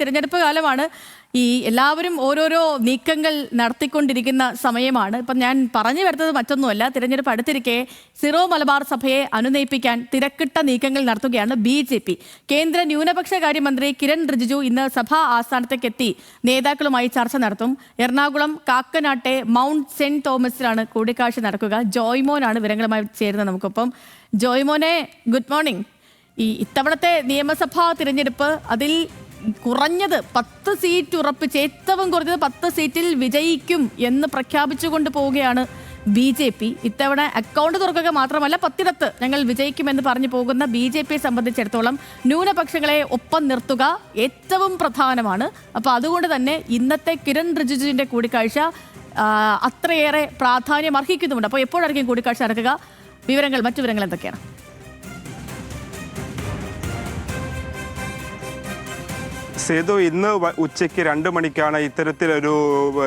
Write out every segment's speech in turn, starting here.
തിരഞ്ഞെടുപ്പ് കാലമാണ്. ഈ എല്ലാവരും ഓരോരോ നീക്കങ്ങൾ നടത്തിക്കൊണ്ടിരിക്കുന്ന സമയമാണ്. ഇപ്പം ഞാൻ പറഞ്ഞു വരുന്നത് മറ്റൊന്നുമല്ല, തിരഞ്ഞെടുപ്പ് അടുത്തിരിക്കെ സിറോ മലബാർ സഭയെ അനുനയിപ്പിക്കാൻ തിരക്കിട്ട നീക്കങ്ങൾ നടത്തുകയാണ് BJP. കേന്ദ്ര ന്യൂനപക്ഷ കാര്യമന്ത്രി കിരൺ റിജിജു ഇന്ന് സഭാ ആസ്ഥാനത്തേക്ക് എത്തി നേതാക്കളുമായി ചർച്ച നടത്തും. എറണാകുളം കാക്കനാട്ടെ മൗണ്ട് സെന്റ് തോമസിലാണ് കൂടിക്കാഴ്ച നടക്കുക. ജോയ്മോനാണ് വിവരങ്ങളുമായി ചേരുന്നത് നമുക്കൊപ്പം. ജോയ്മോനെ, ഗുഡ് മോർണിംഗ്. ഇത്തവണത്തെ നിയമസഭാ തിരഞ്ഞെടുപ്പ് അതിൽ കുറഞ്ഞത് 10 സീറ്റ് ഉറപ്പിച്ച്, ഏറ്റവും കുറഞ്ഞത് 10 സീറ്റിൽ വിജയിക്കും എന്ന് പ്രഖ്യാപിച്ചുകൊണ്ട് പോവുകയാണ് BJP. ഇത്തവണ അക്കൗണ്ട് തുറക്കുക മാത്രമല്ല 10 ഞങ്ങൾ വിജയിക്കുമെന്ന് പറഞ്ഞു പോകുന്ന BJPയെ സംബന്ധിച്ചിടത്തോളം ന്യൂനപക്ഷങ്ങളെ ഒപ്പം നിർത്തുക ഏറ്റവും പ്രധാനമാണ്. അപ്പോൾ അതുകൊണ്ട് തന്നെ ഇന്നത്തെ കിരൺ റിജിജുവിൻ്റെ കൂടിക്കാഴ്ച അത്രയേറെ പ്രാധാന്യം അർഹിക്കുന്നുമുണ്ട്. അപ്പോൾ എപ്പോഴായിരിക്കും കൂടിക്കാഴ്ച നടക്കുക? മറ്റു വിവരങ്ങൾ എന്തൊക്കെയാണ്? സേതു, ഇന്ന് ഉച്ചയ്ക്ക് 2 മണിക്കാണ് ഇത്തരത്തിലൊരു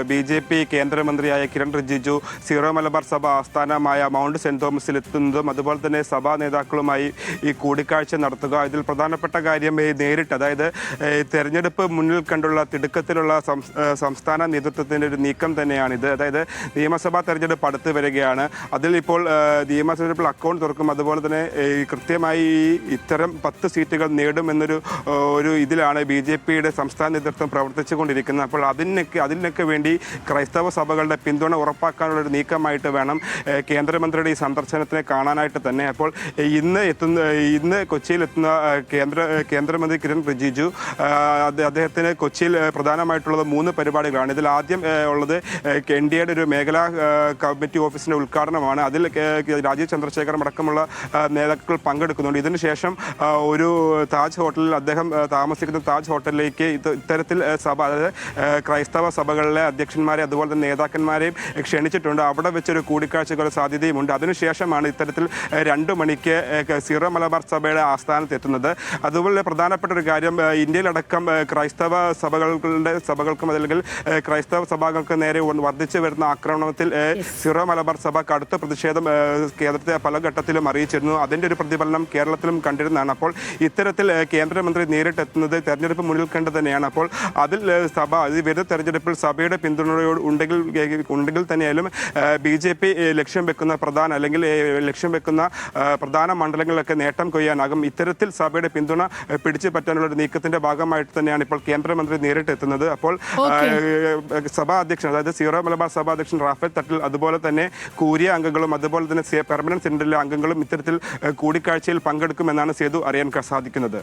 BJP കേന്ദ്രമന്ത്രിയായ കിരൺ റിജിജു സീറോ മലബാർ സഭ ആസ്ഥാനമായ മൗണ്ട് സെന്റ് തോമസിൽ എത്തുന്നതും അതുപോലെ തന്നെ സഭാ നേതാക്കളുമായി ഈ കൂടിക്കാഴ്ച നടത്തുക. ഇതിൽ പ്രധാനപ്പെട്ട കാര്യം നേരിട്ട്, അതായത് തെരഞ്ഞെടുപ്പ് മുന്നിൽ കണ്ടുള്ള തിടുക്കത്തിലുള്ള സംസ്ഥാന നേതൃത്വത്തിൻ്റെ ഒരു നീക്കം തന്നെയാണിത്. അതായത് നിയമസഭാ തെരഞ്ഞെടുപ്പ് അടുത്ത് വരികയാണ്. അതിൽ ഇപ്പോൾ നിയമസഭയിൽ അക്കൗണ്ട് തുറക്കും, അതുപോലെ തന്നെ കൃത്യമായി ഇത്തരം 10 സീറ്റുകൾ നേടുമെന്നൊരു ഇതിലാണ് BJP സംസ്ഥാന നേതൃത്വം പ്രവർത്തിച്ചു കൊണ്ടിരിക്കുന്നത്. അപ്പോൾ അതിനൊക്കെ വേണ്ടി ക്രൈസ്തവ സഭകളുടെ പിന്തുണ ഉറപ്പാക്കാനുള്ള ഒരു നീക്കമായിട്ട് വേണം കേന്ദ്രമന്ത്രിയുടെ ഈ സന്ദർശനത്തിനെ കാണാനായിട്ട് തന്നെ. അപ്പോൾ ഇന്ന് കൊച്ചിയിൽ എത്തുന്ന കേന്ദ്രമന്ത്രി കിരൺ റിജിജു, അദ്ദേഹത്തിന് കൊച്ചിയിൽ പ്രധാനമായിട്ടുള്ളത് 3 പരിപാടികളാണ്. ഇതിൽ ആദ്യം ഉള്ളത് NDAയുടെ ഒരു മേഖലാ കമ്മിറ്റി ഓഫീസിൻ്റെ ഉദ്ഘാടനമാണ്. അതിൽ രാജീവ് ചന്ദ്രശേഖർ അടക്കമുള്ള നേതാക്കൾ പങ്കെടുക്കുന്നുണ്ട്. ഇതിനുശേഷം ഒരു താജ് ഹോട്ടലിൽ, അദ്ദേഹം താമസിക്കുന്ന താജ് ഹോട്ടലിലേക്ക് ഇത്തരത്തിൽ സഭ, അതായത് ക്രൈസ്തവ സഭകളിലെ അധ്യക്ഷന്മാരെ അതുപോലെ തന്നെ നേതാക്കന്മാരെയും ക്ഷണിച്ചിട്ടുണ്ട്. അവിടെ വെച്ചൊരു കൂടിക്കാഴ്ചകളുടെ സാധ്യതയുമുണ്ട്. അതിനുശേഷമാണ് ഇത്തരത്തിൽ 2 മണിക്ക് സീറോ മലബാർ സഭയുടെ ആസ്ഥാനത്ത് എത്തുന്നത്. അതുപോലെ പ്രധാനപ്പെട്ട ഒരു കാര്യം, ഇന്ത്യയിലടക്കം ക്രൈസ്തവ സഭകൾക്കും അല്ലെങ്കിൽ ക്രൈസ്തവ സഭകൾക്ക് നേരെ വർദ്ധിച്ചു വരുന്ന ആക്രമണത്തിൽ സീറോ മലബാർ സഭ കടുത്ത പ്രതിഷേധം കേന്ദ്രത്തെ പല ഘട്ടത്തിലും അറിയിച്ചിരുന്നു. അതിൻ്റെ ഒരു പ്രതിഫലനം കേരളത്തിലും കണ്ടിരുന്നതാണ്. അപ്പോൾ ഇത്തരത്തിൽ കേന്ദ്രമന്ത്രി നേരിട്ടെത്തുന്നത് തെരഞ്ഞെടുപ്പ് മുന്നിൽ കണ്ട് തന്നെയാണ്. അപ്പോൾ അതിൽ വരുന്ന തെരഞ്ഞെടുപ്പിൽ സഭയുടെ പിന്തുണയോട് ഉണ്ടെങ്കിൽ തന്നെയാലും BJP ലക്ഷ്യം വെക്കുന്ന പ്രധാന മണ്ഡലങ്ങളിലൊക്കെ നേട്ടം കൊയ്യാനാകും. ഇത്തരത്തിൽ സഭയുടെ പിന്തുണ പിടിച്ചു പറ്റാനുള്ള ഒരു നീക്കത്തിന്റെ ഭാഗമായിട്ട് തന്നെയാണ് ഇപ്പോൾ കേന്ദ്രമന്ത്രി നേരിട്ടെത്തുന്നത്. അപ്പോൾ സഭാ അധ്യക്ഷൻ, അതായത് സീറോ മലബാർ സഭാ അധ്യക്ഷൻ റാഫേൽ തട്ടിൽ, അതുപോലെ തന്നെ കൂരിയ അംഗങ്ങളും അതുപോലെ തന്നെ പെർമനന്റ് സെന്ററിലെ അംഗങ്ങളും ഇത്തരത്തിൽ കൂടിക്കാഴ്ചയിൽ പങ്കെടുക്കുമെന്നാണ് സേതു അറിയാൻ സാധിക്കുന്നത്.